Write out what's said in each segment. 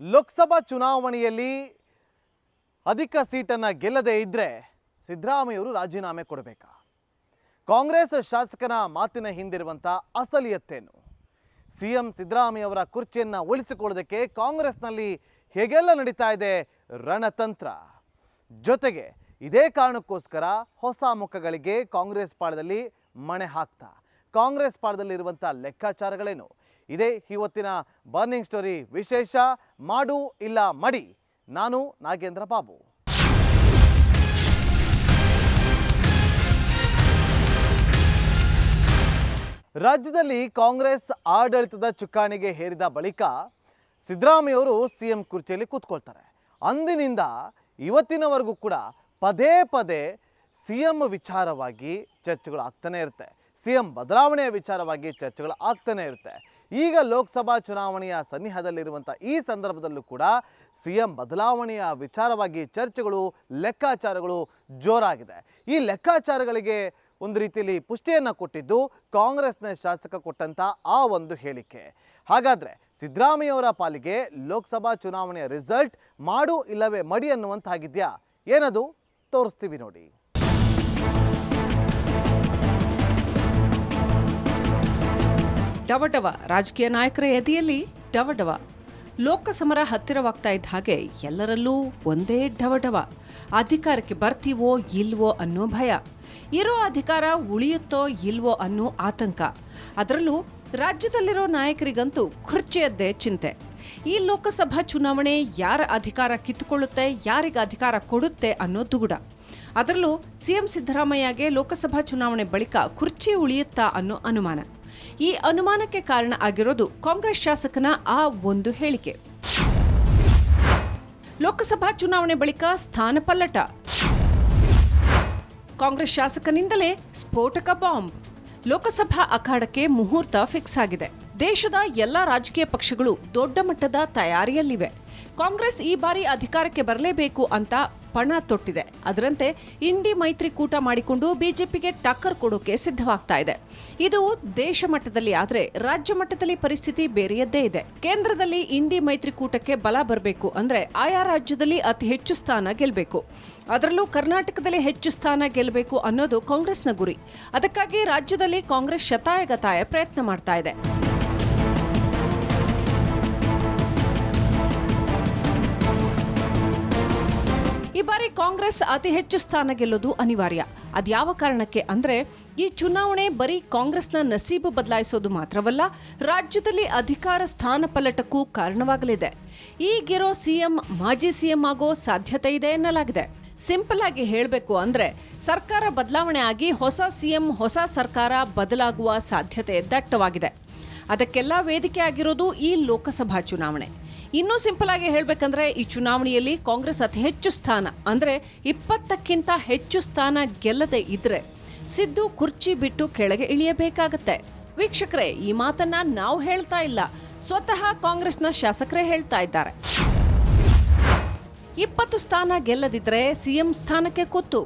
ಲೋಕಸಭಾ ಚುನಾವಣೆಯಲ್ಲಿ ಅಧಿಕ ಸೀಟನ್ನು ಗೆಲ್ಲದೇ ಇದ್ದರೆ ಸಿದ್ದರಾಮಯ್ಯವರು ರಾಜೀನಾಮೆ ಕೊಡಬೇಕಾ? ಕಾಂಗ್ರೆಸ್ ಶಾಸಕನ ಮಾತಿನ ಹಿಂದಿರುವಂಥ ಅಸಲಿಯತ್ತೇನು? ಸಿಎಂ ಸಿದ್ದರಾಮಯ್ಯ ಅವರ ಕುರ್ಚಿಯನ್ನು ಉಳಿಸಿಕೊಳ್ಳೋದಕ್ಕೆ ಕಾಂಗ್ರೆಸ್ನಲ್ಲಿ ಹೇಗೆಲ್ಲ ನಡೀತಾ ಇದೆ ರಣತಂತ್ರ. ಜೊತೆಗೆ ಇದೇ ಕಾರಣಕ್ಕೋಸ್ಕರ ಹೊಸ ಮುಖಗಳಿಗೆ ಕಾಂಗ್ರೆಸ್ ಪಾಳದಲ್ಲಿ ಮಣೆ ಹಾಕ್ತಾ ಕಾಂಗ್ರೆಸ್ ಪಾಳದಲ್ಲಿರುವಂಥ ಲೆಕ್ಕಾಚಾರಗಳೇನು? ಇದೇ ಇವತ್ತಿನ ಬರ್ನಿಂಗ್ ಸ್ಟೋರಿ ವಿಶೇಷ. ಮಾಡು ಇಲ್ಲ ಮಡಿ. ನಾನು ನಾಗೇಂದ್ರ ಬಾಬು. ರಾಜ್ಯದಲ್ಲಿ ಕಾಂಗ್ರೆಸ್ ಆಡಳಿತದ ಚುಕ್ಕಾಣಿಗೆ ಹೇರಿದ ಬಳಿಕ ಸಿದ್ದರಾಮಯ್ಯವರು ಸಿಎಂ ಕುರ್ಚಿಯಲ್ಲಿ ಕೂತ್ಕೊಳ್ತಾರೆ. ಅಂದಿನಿಂದ ಇವತ್ತಿನವರೆಗೂ ಕೂಡ ಪದೇ ಪದೇ ಸಿಎಂ ವಿಚಾರವಾಗಿ ಚರ್ಚೆಗಳು ಆಗ್ತಾನೆ ಇರುತ್ತೆ. ಸಿಎಂ ಬದಲಾವಣೆಯ ವಿಚಾರವಾಗಿ ಚರ್ಚೆಗಳು ಆಗ್ತಾನೆ ಇರುತ್ತೆ. ಈಗ ಲೋಕಸಭಾ ಚುನಾವಣೆಯ ಸನ್ನಿಹದಲ್ಲಿರುವಂಥ ಈ ಸಂದರ್ಭದಲ್ಲೂ ಕೂಡ ಸಿಎಂ ಬದಲಾವಣೆಯ ವಿಚಾರವಾಗಿ ಚರ್ಚೆಗಳು, ಲೆಕ್ಕಾಚಾರಗಳು ಜೋರಾಗಿದೆ. ಈ ಲೆಕ್ಕಾಚಾರಗಳಿಗೆ ಒಂದು ರೀತಿಯಲ್ಲಿ ಪುಷ್ಟಿಯನ್ನು ಕೊಟ್ಟಿದ್ದು ಕಾಂಗ್ರೆಸ್ನ ಶಾಸಕ ಕೊಟ್ಟಂಥ ಆ ಒಂದು ಹೇಳಿಕೆ. ಹಾಗಾದರೆ ಸಿದ್ದರಾಮಯ್ಯವರ ಪಾಲಿಗೆ ಲೋಕಸಭಾ ಚುನಾವಣೆಯ ರಿಸಲ್ಟ್ ಮಾಡು ಇಲ್ಲವೇ ಮಡಿ ಅನ್ನುವಂತಾಗಿದೆಯಾ? ಏನದು ತೋರಿಸ್ತೀವಿ ನೋಡಿ. ಡವಡವ ರಾಜಕೀಯ ನಾಯಕರ ಎದೆಯಲ್ಲಿ ಡವಡವ. ಲೋಕಸಮರ ಹತ್ತಿರವಾಗ್ತಾ ಇದ್ದ ಹಾಗೆ ಎಲ್ಲರಲ್ಲೂ ಒಂದೇ ಡವಡವ. ಅಧಿಕಾರಕ್ಕೆ ಬರ್ತೀವೋ ಇಲ್ವೋ ಅನ್ನೋ ಭಯ, ಇರೋ ಅಧಿಕಾರ ಉಳಿಯುತ್ತೋ ಇಲ್ವೋ ಅನ್ನೋ ಆತಂಕ. ಅದರಲ್ಲೂ ರಾಜ್ಯದಲ್ಲಿರೋ ನಾಯಕರಿಗಂತೂ ಕುರ್ಚಿಯದ್ದೇ ಚಿಂತೆ. ಈ ಲೋಕಸಭಾ ಚುನಾವಣೆ ಯಾರ ಅಧಿಕಾರ ಕಿತ್ತುಕೊಳ್ಳುತ್ತೆ, ಯಾರಿಗೆ ಅಧಿಕಾರ ಕೊಡುತ್ತೆ ಅನ್ನೋ ದುಗುಡ. ಅದರಲ್ಲೂ ಸಿಎಂ ಸಿದ್ದರಾಮಯ್ಯಗೆ ಲೋಕಸಭಾ ಚುನಾವಣೆ ಬಳಿಕ ಕುರ್ಚಿ ಉಳಿಯುತ್ತಾ ಅನ್ನೋ ಅನುಮಾನ. ಈ ಅನುಮಾನಕ್ಕೆ ಕಾರಣ ಆಗಿರೋದು ಕಾಂಗ್ರೆಸ್ ಶಾಸಕನ ಆ ಒಂದು ಹೇಳಿಕೆ. ಲೋಕಸಭಾ ಚುನಾವಣೆ ಬಳಿಕ ಸ್ಥಾನ ಪಲ್ಲಟ. ಕಾಂಗ್ರೆಸ್ ಶಾಸಕನಿಂದಲೇ ಸ್ಫೋಟಕ ಬಾಂಬ್. ಲೋಕಸಭಾ ಅಖಾಡಕ್ಕೆ ಮುಹೂರ್ತ ಫಿಕ್ಸ್ ಆಗಿದೆ. ದೇಶದ ಎಲ್ಲ ರಾಜಕೀಯ ಪಕ್ಷಗಳು ದೊಡ್ಡ ಮಟ್ಟದ ತಯಾರಿಯಲ್ಲಿವೆ. ಕಾಂಗ್ರೆಸ್ ಈ ಬಾರಿ ಅಧಿಕಾರಕ್ಕೆ ಬರಲೇಬೇಕು ಅಂತ ಪಣ ತೊಟ್ಟಿದೆ. ಅದರಂತೆ ಇಂಡಿ ಮೈತ್ರಿಕೂಟ ಮಾಡಿಕೊಂಡು ಬಿಜೆಪಿಗೆ ಟಕ್ಕರ್ ಕೊಡೋಕೆ ಸಿದ್ಧವಾಗ್ತಾ ಇದೆ. ಇದು ದೇಶ ಮಟ್ಟದಲ್ಲಿ ಆದರೆ ರಾಜ್ಯ ಮಟ್ಟದಲ್ಲಿ ಪರಿಸ್ಥಿತಿ ಬೇರೆಯದ್ದೇ ಇದೆ. ಕೇಂದ್ರದಲ್ಲಿ ಇಂಡಿ ಮೈತ್ರಿಕೂಟಕ್ಕೆ ಬಲ ಬರಬೇಕು ಅಂದ್ರೆ ಆಯಾ ರಾಜ್ಯದಲ್ಲಿ ಅತಿ ಹೆಚ್ಚು ಸ್ಥಾನ ಗೆಲ್ಲಬೇಕು. ಅದರಲ್ಲೂ ಕರ್ನಾಟಕದಲ್ಲಿ ಹೆಚ್ಚು ಸ್ಥಾನ ಗೆಲ್ಲಬೇಕು ಅನ್ನೋದು ಕಾಂಗ್ರೆಸ್ನ ಗುರಿ. ಅದಕ್ಕಾಗಿ ರಾಜ್ಯದಲ್ಲಿ ಕಾಂಗ್ರೆಸ್ ಶತಾಯಗತಾಯ ಪ್ರಯತ್ನ ಮಾಡ್ತಾ ಇದೆ. ಈ ಬಾರಿ ಕಾಂಗ್ರೆಸ್ ಅತಿ ಹೆಚ್ಚು ಸ್ಥಾನ ಗೆಲ್ಲೋದು ಅನಿವಾರ್ಯ. ಅದ್ಯಾವ ಕಾರಣಕ್ಕೆ ಅಂದ್ರೆ ಈ ಚುನಾವಣೆ ಬರೀ ಕಾಂಗ್ರೆಸ್ನ ನಸೀಬು ಬದಲಾಯಿಸೋದು ಮಾತ್ರವಲ್ಲ, ರಾಜ್ಯದಲ್ಲಿ ಅಧಿಕಾರ ಸ್ಥಾನ ಪಲ್ಲಟಕ್ಕೂ ಕಾರಣವಾಗಲಿದೆ. ಈಗಿರೋ ಸಿಎಂ ಮಾಜಿ ಸಿಎಂ ಆಗೋ ಸಾಧ್ಯತೆ ಇದೆ ಎನ್ನಲಾಗಿದೆ. ಸಿಂಪಲ್ ಆಗಿ ಹೇಳಬೇಕು ಅಂದ್ರೆ ಸರ್ಕಾರ ಬದಲಾವಣೆ ಆಗಿ ಹೊಸ ಸಿಎಂ, ಹೊಸ ಸರ್ಕಾರ ಬದಲಾಗುವ ಸಾಧ್ಯತೆ ದಟ್ಟವಾಗಿದೆ. ಅದಕ್ಕೆಲ್ಲ ವೇದಿಕೆ ಆಗಿರೋದು ಈ ಲೋಕಸಭಾ ಚುನಾವಣೆ. ಇನ್ನೂ ಸಿಂಪಲ್ ಆಗಿ ಹೇಳಬೇಕಂದ್ರೆ ಈ ಚುನಾವಣೆಯಲ್ಲಿ ಕಾಂಗ್ರೆಸ್ ಅತಿ ಹೆಚ್ಚು ಸ್ಥಾನ ಅಂದ್ರೆ 20ಕ್ಕಿಂತ ಹೆಚ್ಚು ಸ್ಥಾನ ಗೆಲ್ಲದೆ ಇದ್ರೆ ಸಿದ್ದು ಕುರ್ಚಿ ಬಿಟ್ಟು ಕೆಳಗೆ ಇಳಿಯಬೇಕಾಗತ್ತೆ. ವೀಕ್ಷಕರೇ, ಈ ಮಾತನ್ನ ನಾವು ಹೇಳ್ತಾ ಇಲ್ಲ, ಸ್ವತಃ ಕಾಂಗ್ರೆಸ್ನ ಶಾಸಕರೇ ಹೇಳ್ತಾ ಇದ್ದಾರೆ. 20 ಸ್ಥಾನ ಗೆಲ್ಲದಿದ್ರೆ ಸಿಎಂ ಸ್ಥಾನಕ್ಕೆ ಕೂತು.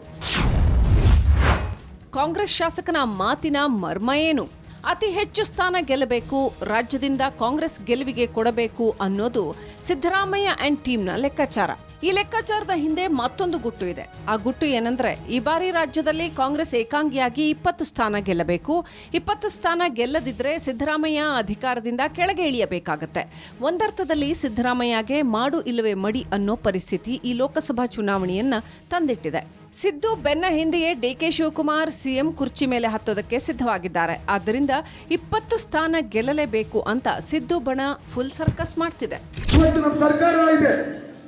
ಕಾಂಗ್ರೆಸ್ ಶಾಸಕನ ಮಾತಿನ ಮರ್ಮ ಏನು? ಅತಿ ಹೆಚ್ಚು ಸ್ಥಾನ ಗೆಲ್ಲಬೇಕು, ರಾಜ್ಯದಿಂದ ಕಾಂಗ್ರೆಸ್ ಗೆಲುವಿಗೆ ಕೊಡಬೇಕು ಅನ್ನೋದು ಸಿದ್ದರಾಮಯ್ಯ ಅಂಡ್ ಟೀಮ್ನ ಲೆಕ್ಕಾಚಾರ. ಈ ಲೆಕ್ಕಾಚಾರದ ಹಿಂದೆ ಮತ್ತೊಂದು ಗುಟ್ಟು ಇದೆ. ಆ ಗುಟ್ಟು ಏನಂದ್ರೆ ಈ ಬಾರಿ ರಾಜ್ಯದಲ್ಲಿ ಕಾಂಗ್ರೆಸ್ ಏಕಾಂಗಿಯಾಗಿ 20 ಸ್ಥಾನ ಗೆಲ್ಲಬೇಕು. 20 ಸ್ಥಾನ ಗೆಲ್ಲದಿದ್ರೆ ಸಿದ್ದರಾಮಯ್ಯ ಅಧಿಕಾರದಿಂದ ಕೆಳಗೆ ಇಳಿಯಬೇಕಾಗತ್ತೆ. ಒಂದರ್ಥದಲ್ಲಿ ಸಿದ್ದರಾಮಯ್ಯಗೆ ಮಾಡು ಇಲ್ಲವೇ ಮಡಿ ಅನ್ನೋ ಪರಿಸ್ಥಿತಿ ಈ ಲೋಕಸಭಾ ಚುನಾವಣೆಯನ್ನ ತಂದಿಟ್ಟಿದೆ. ಸಿದ್ದು ಬೆನ್ನ ಹಿಂದೆಯೇ ಡಿಕೆ ಶಿವಕುಮಾರ್ ಸಿಎಂ ಕುರ್ಚಿ ಮೇಲೆ ಹತ್ತೋದಕ್ಕೆ ಸಿದ್ಧವಾಗಿದ್ದಾರೆ. ಆದ್ದರಿಂದ 20 ಸ್ಥಾನ ಗೆಲ್ಲಲೇಬೇಕು ಅಂತ ಸಿದ್ದು ಬಣ ಫುಲ್ ಸರ್ಕಸ್ ಮಾಡ್ತಿದೆ.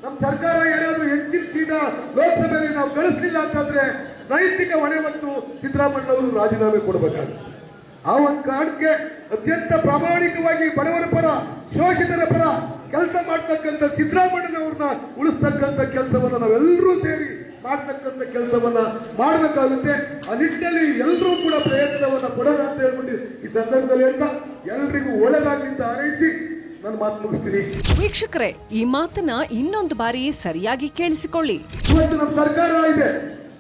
ನಮ್ಮ ಸರ್ಕಾರ ಏನಾದರೂ ಹೆಚ್ಚಿನ ಸೀಟ ಲೋಕಸಭೆಯಲ್ಲಿ ನಾವು ಗಳಿಸಲಿಲ್ಲ ಅಂತಂದ್ರೆ ನೈತಿಕ ಹೊಣೆ ಮತ್ತು ಸಿದ್ದರಾಮಯ್ಯ ಅವರು ರಾಜೀನಾಮೆ ಕೊಡಬೇಕಾಗುತ್ತೆ. ಆ ಒಂದು ಕಾರಣಕ್ಕೆ ಅತ್ಯಂತ ಪ್ರಾಮಾಣಿಕವಾಗಿ ಬಡವರ ಪರ, ಶೋಷಿತರ ಪರ ಕೆಲಸ ಮಾಡ್ತಕ್ಕಂಥ ಸಿದ್ದರಾಮಯ್ಯನವ್ರನ್ನ ಉಳಿಸ್ತಕ್ಕಂಥ ಕೆಲಸವನ್ನ ನಾವೆಲ್ಲರೂ ಸೇರಿ ಮಾಡ್ತಕ್ಕಂಥ ಕೆಲಸವನ್ನ ಮಾಡಬೇಕಾಗುತ್ತೆ. ಆ ನಿಟ್ಟಿನಲ್ಲಿ ಎಲ್ಲರೂ ಕೂಡ ಪ್ರಯತ್ನವನ್ನ ಕೊಡೋಣ ಅಂತ ಹೇಳ್ಬಿಟ್ಟು ಈ ಸಂದರ್ಭದಲ್ಲಿ ಹೇಳ್ತಾ ಎಲ್ರಿಗೂ ಒಳ್ಳೆದಾಗಿಂತ ಹಾರೈಸಿ ನಾನು ಮಾತು ಮುಗಿಸ್ತೀನಿ. ವೀಕ್ಷಕರೇ, ಈ ಮಾತನ್ನ ಇನ್ನೊಂದು ಬಾರಿ ಸರಿಯಾಗಿ ಕೇಳಿಸಿಕೊಳ್ಳಿ. ಇವತ್ತು ನಮ್ಮ ಸರ್ಕಾರ ಇದೆ.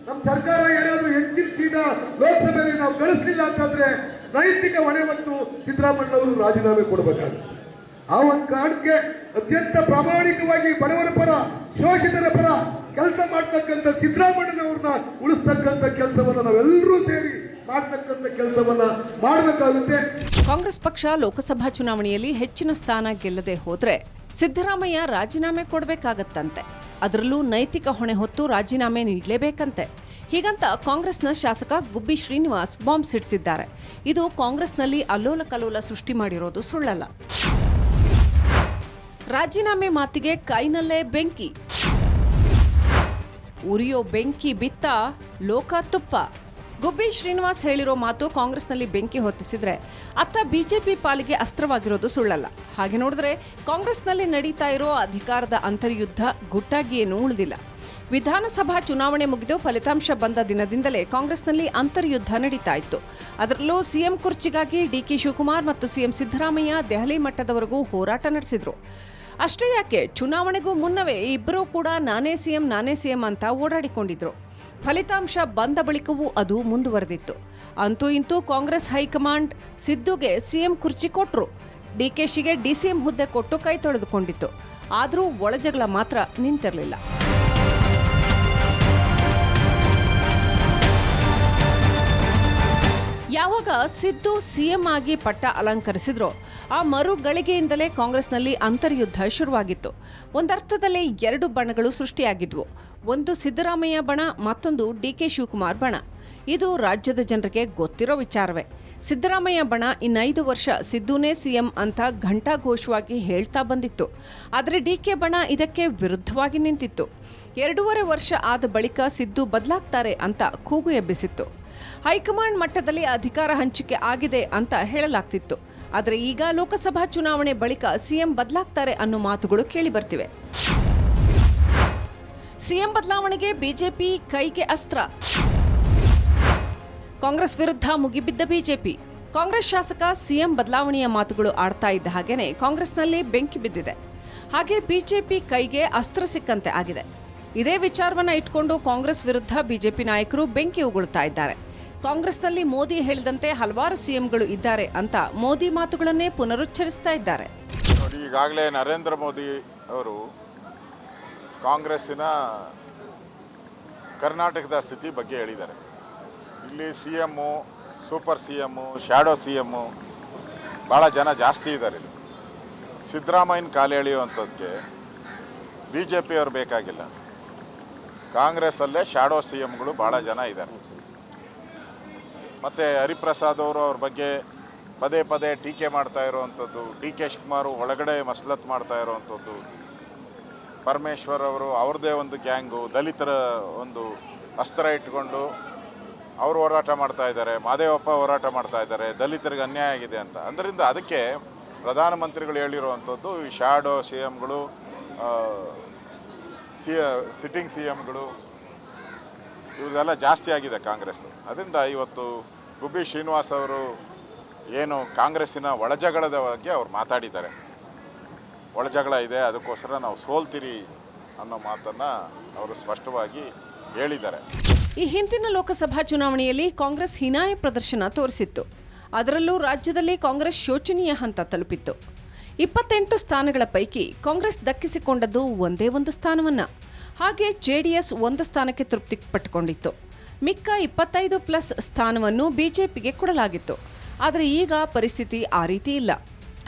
ನಮ್ಮ ಸರ್ಕಾರ ಏನಾದರೂ ಹೆಚ್ಚಿನ ಸೀಟ ಲೋಕಸಭೆಯಲ್ಲಿ ನಾವು ಗಳಿಸಲಿಲ್ಲ ಅಂತಂದ್ರೆ ನೈತಿಕ ಹೊಣೆ ಮತ್ತು ಸಿದ್ದರಾಮಯ್ಯ ಅವರು ರಾಜೀನಾಮೆ ಕೊಡಬೇಕಾಗುತ್ತೆ. ಆ ಒಂದು ಕಾರಣಕ್ಕೆ ಅತ್ಯಂತ ಪ್ರಾಮಾಣಿಕವಾಗಿ ಬಡವರ ಪರ, ಶೋಷಿತರ ಪರ ಕೆಲಸ ಮಾಡ್ತಕ್ಕಂಥ ಸಿದ್ದರಾಮಯ್ಯನವ್ರನ್ನ ಉಳಿಸ್ತಕ್ಕಂಥ ಕೆಲಸವನ್ನ ನಾವೆಲ್ಲರೂ ಸೇರಿ ಮಾಡ್ತಕ್ಕಂಥ ಕೆಲಸವನ್ನ ಮಾಡಬೇಕಾಗುತ್ತೆ. ಕಾಂಗ್ರೆಸ್ ಪಕ್ಷ ಲೋಕಸಭಾ ಚುನಾವಣೆಯಲ್ಲಿ ಹೆಚ್ಚಿನ ಸ್ಥಾನ ಗೆಲ್ಲದೆ ಹೋದ್ರೆ ಸಿದ್ದರಾಮಯ್ಯ ರಾಜೀನಾಮೆ ಕೊಡಬೇಕಾಗತ್ತಂತೆ. ಅದರಲ್ಲೂ ನೈತಿಕ ಹೊಣೆ ಹೊತ್ತು ರಾಜೀನಾಮೆ ನೀಡಲೇಬೇಕಂತೆ. ಹೀಗಂತ ಕಾಂಗ್ರೆಸ್ನ ಶಾಸಕ ಗುಬ್ಬಿ ಶ್ರೀನಿವಾಸ್ ಬಾಂಬ್ ಸಿಡಿಸಿದ್ದಾರೆ. ಇದು ಕಾಂಗ್ರೆಸ್ನಲ್ಲಿ ಅಲ್ಲೋಲ ಕಲ್ಲೋಲ ಸೃಷ್ಟಿ ಮಾಡಿರೋದು ಸುಳ್ಳಲ್ಲ. ರಾಜೀನಾಮೆ ಮಾತಿಗೆ ಕೈನಲ್ಲೇ ಬೆಂಕಿ, ಉರಿಯೋ ಬೆಂಕಿ ಬಿತ್ತ ಲೋಕ ತುಪ್ಪ. ಗುಬ್ಬಿ ಶ್ರೀನಿವಾಸ್ ಹೇಳಿರೋ ಮಾತು ಕಾಂಗ್ರೆಸ್ನಲ್ಲಿ ಬೆಂಕಿ ಹೊತ್ತಿಸಿದ್ರೆ ಅತ್ತ ಬಿಜೆಪಿ ಪಾಲಿಗೆ ಅಸ್ತ್ರವಾಗಿರೋದು ಸುಳ್ಳಲ್ಲ. ಹಾಗೆ ನೋಡಿದ್ರೆ ಕಾಂಗ್ರೆಸ್ನಲ್ಲಿ ನಡೀತಾ ಇರೋ ಅಧಿಕಾರದ ಅಂತರ್ಯುದ್ಧ ಗುಟ್ಟಾಗಿ ಏನೂ ಉಳಿದಿಲ್ಲ. ವಿಧಾನಸಭಾ ಚುನಾವಣೆ ಮುಗಿದು ಫಲಿತಾಂಶ ಬಂದ ದಿನದಿಂದಲೇ ಕಾಂಗ್ರೆಸ್ನಲ್ಲಿ ಅಂತರ್ಯುದ್ಧ ನಡೀತಾ ಇತ್ತು. ಅದರಲ್ಲೂ ಸಿಎಂ ಕುರ್ಚಿಗಾಗಿ ಡಿಕೆ ಶಿವಕುಮಾರ್ ಮತ್ತು ಸಿಎಂ ಸಿದ್ದರಾಮಯ್ಯ ದೆಹಲಿ ಮಟ್ಟದವರೆಗೂ ಹೋರಾಟ ನಡೆಸಿದ್ರು. ಅಷ್ಟೇ ಯಾಕೆ, ಚುನಾವಣೆಗೂ ಮುನ್ನವೇ ಇಬ್ಬರೂ ಕೂಡ ನಾನೇ ಸಿಎಂ ಅಂತ ಓಡಾಡಿಕೊಂಡಿದ್ರು. ಫಲಿತಾಂಶ ಬಂದ ಬಳಿಕವೂ ಅದು ಮುಂದುವರೆದಿತ್ತು. ಅಂತೂ ಇಂತೂ ಕಾಂಗ್ರೆಸ್ ಹೈಕಮಾಂಡ್ ಸಿದ್ದುಗೆ ಸಿಎಂ ಕುರ್ಚಿ ಕೊಟ್ಟರು. ಡಿಕೆಶಿಗೆ ಡಿಸಿಎಂ ಹುದ್ದೆ ಕೊಟ್ಟು ಕೈ ತೊಳೆದುಕೊಂಡಿತ್ತು. ಆದರೂ ಒಳಜಗಳ ಮಾತ್ರ ನಿಂತಿರಲಿಲ್ಲ. ಯಾವಾಗ ಸಿದ್ದು ಸಿಎಂ ಆಗಿ ಪಟ್ಟ ಅಲಂಕರಿಸಿದ್ರೋ ಆ ಮರು ಗಳಿಗೆಯಿಂದಲೇ ಕಾಂಗ್ರೆಸ್ನಲ್ಲಿ ಅಂತರ್ಯುದ್ಧ ಶುರುವಾಗಿತ್ತು. ಒಂದರ್ಥದಲ್ಲಿ ಎರಡು ಬಣಗಳು ಸೃಷ್ಟಿಯಾಗಿದ್ವು. ಒಂದು ಸಿದ್ದರಾಮಯ್ಯ ಬಣ, ಮತ್ತೊಂದು ಡಿಕೆ ಶಿವಕುಮಾರ್ ಬಣ. ಇದು ರಾಜ್ಯದ ಜನರಿಗೆ ಗೊತ್ತಿರೋ ವಿಚಾರವೇ. ಸಿದ್ದರಾಮಯ್ಯ ಬಣ ಇನ್ನು5 ವರ್ಷ ಸಿದ್ದುನೇ ಸಿಎಂ ಅಂತ ಘಂಟಾಘೋಷವಾಗಿ ಹೇಳ್ತಾ ಬಂದಿತ್ತು. ಆದರೆ ಡಿಕೆ ಬಣ ಇದಕ್ಕೆ ವಿರುದ್ಧವಾಗಿ ನಿಂತಿತ್ತು. 2.5 ವರ್ಷ ಆದ ಬಳಿಕ ಸಿದ್ದು ಬದಲಾಗ್ತಾರೆ ಅಂತ ಕೂಗು ಎಬ್ಬಿಸಿತ್ತು. ಹೈಕಮಾಂಡ್ ಮಟ್ಟದಲ್ಲಿ ಅಧಿಕಾರ ಹಂಚಿಕೆ ಆಗಿದೆ ಅಂತ ಹೇಳಲಾಗ್ತಿತ್ತು. ಆದರೆ ಈಗ ಲೋಕಸಭಾ ಚುನಾವಣೆ ಬಳಿಕ ಸಿಎಂ ಬದಲಾಗ್ತಾರೆ ಅನ್ನೋ ಮಾತುಗಳು ಕೇಳಿ ಬರ್ತಿವೆ. ಸಿಎಂ ಬದಲಾವಣೆಗೆ ಬಿಜೆಪಿ ಕೈಗೆ ಅಸ್ತ್ರ. ಕಾಂಗ್ರೆಸ್ ವಿರುದ್ಧ ಮುಗಿಬಿದ್ದ ಬಿಜೆಪಿ. ಕಾಂಗ್ರೆಸ್ ಶಾಸಕ ಸಿಎಂ ಬದಲಾವಣೆಯ ಮಾತುಗಳು ಆಡ್ತಾ ಇದ್ದ ಹಾಗೇನೆ ಕಾಂಗ್ರೆಸ್ನಲ್ಲಿ ಬೆಂಕಿ ಬಿದ್ದಿದೆ. ಹಾಗೆ ಬಿಜೆಪಿ ಕೈಗೆ ಅಸ್ತ್ರ ಸಿಕ್ಕಂತೆ ಆಗಿದೆ. ಇದೇ ವಿಚಾರವನ್ನ ಇಟ್ಕೊಂಡು ಕಾಂಗ್ರೆಸ್ ವಿರುದ್ಧ ಬಿಜೆಪಿ ನಾಯಕರು ಬೆಂಕಿ ಉಗುಳ್ತಾ ಇದ್ದಾರೆ. ಕಾಂಗ್ರೆಸ್ನಲ್ಲಿ ಮೋದಿ ಹೇಳಿದಂತೆ ಹಲವಾರು ಸಿಎಂಗಳು ಇದ್ದಾರೆ ಅಂತ ಮೋದಿ ಮಾತುಗಳನ್ನೇ ಪುನರುಚ್ಚರಿಸ್ತಾ ಇದ್ದಾರೆ. ನೋಡಿ, ಈಗಾಗಲೇ ನರೇಂದ್ರ ಮೋದಿ ಅವರು ಕಾಂಗ್ರೆಸ್ಸಿನ ಕರ್ನಾಟಕದ ಸ್ಥಿತಿ ಬಗ್ಗೆ ಹೇಳಿದ್ದಾರೆ. ಇಲ್ಲಿ ಸಿಎಮ್ಮು, ಸೂಪರ್ ಸಿಎಮ್ಮು, ಶ್ಯಾಡೋ ಸಿಎಮ್ಮು ಭಾಳ ಜನ ಜಾಸ್ತಿ ಇದ್ದಾರೆ. ಇಲ್ಲಿ ಸಿದ್ದರಾಮಯ್ಯನ ಕಾಲು ಎಳೆಯುವಂಥದ್ದಕ್ಕೆ ಬಿ ಜೆ ಪಿಯವರು ಬೇಕಾಗಿಲ್ಲ. ಕಾಂಗ್ರೆಸ್ಸಲ್ಲೇ ಶ್ಯಾಡೋ ಸಿಎಮ್ಗಳು ಭಾಳ ಜನ ಇದ್ದಾರೆ. ಮತ್ತು ಹರಿಪ್ರಸಾದ್ ಅವರು ಅವ್ರ ಬಗ್ಗೆ ಪದೇ ಪದೇ ಟೀಕೆ ಮಾಡ್ತಾ ಇರೋವಂಥದ್ದು, ಡಿ ಕೆ ಶಿವಕುಮಾರ್ ಒಳಗಡೆ ಮಸಲತ್ ಮಾಡ್ತಾ ಇರೋವಂಥದ್ದು, ಪರಮೇಶ್ವರ್ ಅವರು ಅವ್ರದ್ದೇ ಒಂದು ಗ್ಯಾಂಗು, ದಲಿತರ ಒಂದು ಅಸ್ತ್ರ ಇಟ್ಕೊಂಡು ಅವರು ಹೋರಾಟ ಮಾಡ್ತಾ ಇದ್ದಾರೆ, ಮಾದೇವಪ್ಪ ಹೋರಾಟ ಮಾಡ್ತಾ ಇದ್ದಾರೆ, ದಲಿತರಿಗೆ ಅನ್ಯಾಯ ಆಗಿದೆ ಅಂತ. ಅದರಿಂದ ಅದಕ್ಕೆ ಪ್ರಧಾನಮಂತ್ರಿಗಳು ಹೇಳಿರುವಂಥದ್ದು ಈ ಶ್ಯಾಡೋ ಸಿ ಎಮ್ಗಳು, ಸಿಟ್ಟಿಂಗ್ ಸಿ ಎಮ್ಗಳು ಇವೆಲ್ಲ ಜಾಸ್ತಿ ಆಗಿದೆ ಕಾಂಗ್ರೆಸ್. ಅದರಿಂದ ಇವತ್ತು ಗುಬ್ಬಿ ಶ್ರೀನಿವಾಸ್ ಅವರು ಏನು ಕಾಂಗ್ರೆಸ್ಸಿನ ಒಳಜಗಳದ ಬಗ್ಗೆ ಅವ್ರು ಮಾತಾಡಿದ್ದಾರೆ. ಒಳಜಗಳ ಇದೆ, ಅದಕ್ಕೋಸ್ಕರ ನಾವು ಸೋಲ್ತೀರಿ ಅನ್ನೋ ಮಾತನ್ನು ಅವರು ಸ್ಪಷ್ಟವಾಗಿ ಹೇಳಿದ್ದಾರೆ. ಈ ಹಿಂದಿನ ಲೋಕಸಭಾ ಚುನಾವಣೆಯಲ್ಲಿ ಕಾಂಗ್ರೆಸ್ ಹೀನಾಯ ಪ್ರದರ್ಶನ ತೋರಿಸಿತ್ತು. ಅದರಲ್ಲೂ ರಾಜ್ಯದಲ್ಲಿ ಕಾಂಗ್ರೆಸ್ ಶೋಚನೀಯ ಹಂತ ತಲುಪಿತ್ತು. 28 ಸ್ಥಾನಗಳ ಪೈಕಿ ಕಾಂಗ್ರೆಸ್ ದಕ್ಕಿಸಿಕೊಂಡದ್ದು ಒಂದೇ ಒಂದು ಸ್ಥಾನವನ್ನ. ಹಾಗೆ ಜೆಡಿಎಸ್ 1 ಸ್ಥಾನಕ್ಕೆ ತೃಪ್ತಿ ಪಟ್ಟುಕೊಂಡಿತ್ತು. ಮಿಕ್ಕ 25+ ಸ್ಥಾನವನ್ನು ಬಿಜೆಪಿಗೆ ಕೊಡಲಾಗಿತ್ತು. ಆದರೆ ಈಗ ಪರಿಸ್ಥಿತಿ ಆ ರೀತಿ ಇಲ್ಲ.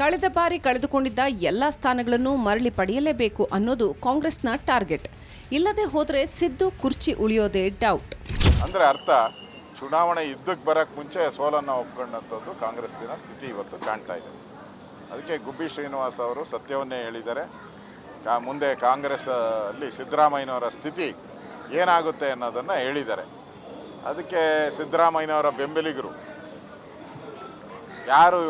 ಕಳೆದ ಬಾರಿ ಕಳೆದುಕೊಂಡಿದ್ದ ಎಲ್ಲ ಸ್ಥಾನಗಳನ್ನು ಮರಳಿ ಪಡೆಯಲೇಬೇಕು ಅನ್ನೋದು ಕಾಂಗ್ರೆಸ್ನ ಟಾರ್ಗೆಟ್. ಇಲ್ಲದೆ ಹೋದರೆ ಸಿದ್ದು ಕುರ್ಚಿ ಉಳಿಯೋದೇ ಡೌಟ್. ಅಂದರೆ ಅರ್ಥ, ಚುನಾವಣೆ ಯುದ್ಧಕ್ಕೆ ಬರೋಕ್ಕೆ ಮುಂಚೆ ಸೋಲನ್ನು ಒಪ್ಕೊಂಡಂಥದ್ದು ಕಾಂಗ್ರೆಸ್ಸಿನ ಸ್ಥಿತಿ ಇವತ್ತು ಕಾಣ್ತಾ ಇದೆ. ಅದಕ್ಕೆ ಗುಬ್ಬಿ ಶ್ರೀನಿವಾಸ್ ಅವರು ಸತ್ಯವನ್ನೇ ಹೇಳಿದ್ದಾರೆ. ಮುಂದೆ ಕಾಂಗ್ರೆಸ್ ಅಲ್ಲಿ ಸಿದ್ದರಾಮಯ್ಯನವರ ಸ್ಥಿತಿ ಏನಾಗುತ್ತೆ ಅನ್ನೋದನ್ನು ಹೇಳಿದ್ದಾರೆ. ಅದಕ್ಕೆ ಸಿದ್ದರಾಮಯ್ಯನವರ ಬೆಂಬಲಿಗರು ಯಾರು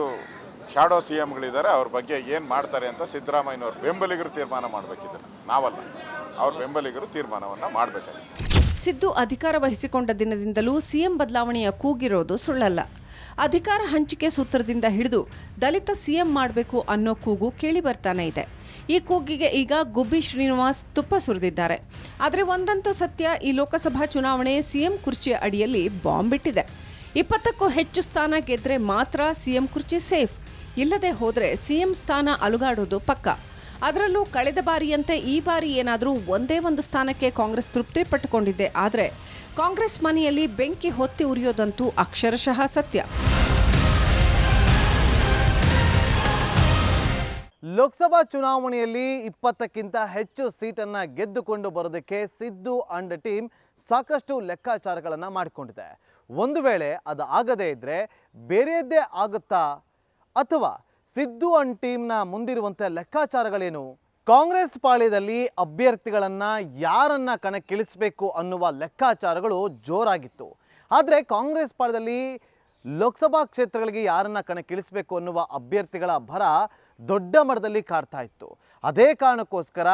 ಶಾಡೋ ಸಿ ಎಮ್ಗಳಿದ್ದಾರೆ ಅವ್ರ ಬಗ್ಗೆ ಏನು ಮಾಡ್ತಾರೆ ಅಂತ ಸಿದ್ದರಾಮಯ್ಯನವ್ರ ಬೆಂಬಲಿಗರು ತೀರ್ಮಾನ ಮಾಡಬೇಕಿದ್ದಾರೆ, ನಾವಲ್ಲ. ಅವ್ರ ಬೆಂಬಲಿಗರು ತೀರ್ಮಾನವನ್ನು ಮಾಡಬೇಕಾಗಿದೆ. ಸಿದ್ದು ಅಧಿಕಾರ ವಹಿಸಿಕೊಂಡ ದಿನದಿಂದಲೂ ಸಿಎಂ ಬದಲಾವಣೆಯ ಕೂಗಿರೋದು ಸುಳ್ಳಲ್ಲ. ಅಧಿಕಾರ ಹಂಚಿಕೆ ಸೂತ್ರದಿಂದ ಹಿಡಿದು ದಲಿತ ಸಿಎಂ ಮಾಡಬೇಕು ಅನ್ನೋ ಕೂಗು ಕೇಳಿ ಬರ್ತಾನೆ ಇದೆ. ಈ ಕೂಗಿಗೆ ಈಗ ಗುಬ್ಬಿ ಶ್ರೀನಿವಾಸ್ ತುಪ್ಪ ಸುರಿದಿದ್ದಾರೆ. ಆದರೆ ಒಂದಂತೂ ಸತ್ಯ, ಈ ಲೋಕಸಭಾ ಚುನಾವಣೆ ಸಿಎಂ ಕುರ್ಚಿಯ ಅಡಿಯಲ್ಲಿ ಬಾಂಬ್ ಬಿಟ್ಟಿದೆ. 20ಕ್ಕೂ ಹೆಚ್ಚು ಸ್ಥಾನ ಗೆದ್ರೆ ಮಾತ್ರ ಸಿಎಂ ಕುರ್ಚಿ ಸೇಫ್. ಇಲ್ಲದೆ ಹೋದರೆ ಸಿಎಂ ಸ್ಥಾನ ಅಲುಗಾಡೋದು ಪಕ್ಕ. ಅದರಲ್ಲೂ ಕಳೆದ ಬಾರಿಯಂತೆ ಈ ಬಾರಿ ಏನಾದರೂ ಒಂದೇ ಒಂದು ಸ್ಥಾನಕ್ಕೆ ಕಾಂಗ್ರೆಸ್ ತೃಪ್ತಿ ಪಟ್ಟುಕೊಂಡಿದ್ದೆ ಆದರೆ ಕಾಂಗ್ರೆಸ್ ಮನೆಯಲ್ಲಿ ಬೆಂಕಿ ಹೊತ್ತಿ ಉರಿಯೋದಂತೂ ಅಕ್ಷರಶಃ ಸತ್ಯ. ಲೋಕಸಭಾ ಚುನಾವಣೆಯಲ್ಲಿ 20ಕ್ಕಿಂತ ಹೆಚ್ಚು ಸೀಟನ್ನು ಗೆದ್ದುಕೊಂಡು ಬರೋದಕ್ಕೆ ಸಿದ್ದು ಅಂಡ್ ಟೀಮ್ ಸಾಕಷ್ಟು ಲೆಕ್ಕಾಚಾರಗಳನ್ನು ಮಾಡಿಕೊಂಡಿದೆ. ಒಂದು ವೇಳೆ ಅದು ಆಗದೇ ಇದ್ದರೆ ಬೇರೆಯದ್ದೇ ಆಗುತ್ತಾ ಅಥವಾ ಸಿದ್ದು ಅಂಡ್ ಟೀಮ್ನ ಮುಂದಿರುವಂಥ ಲೆಕ್ಕಾಚಾರಗಳೇನು? ಕಾಂಗ್ರೆಸ್ ಪಾಳ್ಯದಲ್ಲಿ ಅಭ್ಯರ್ಥಿಗಳನ್ನು ಯಾರನ್ನ ಕಣಕ್ಕಿಳಿಸಬೇಕು ಅನ್ನುವ ಲೆಕ್ಕಾಚಾರಗಳು ಜೋರಾಗಿತ್ತು. ಆದರೆ ಕಾಂಗ್ರೆಸ್ ಪಾಳ್ಯದಲ್ಲಿ ಲೋಕಸಭಾ ಕ್ಷೇತ್ರಗಳಿಗೆ ಯಾರನ್ನ ಕಣಕ್ಕಿಳಿಸಬೇಕು ಅನ್ನುವ ಅಭ್ಯರ್ಥಿಗಳ ಭರ ದೊಡ್ಡ ಮಟ್ಟದಲ್ಲಿ ಕಾಡ್ತಾ ಇತ್ತು. ಅದೇ ಕಾರಣಕ್ಕೋಸ್ಕರ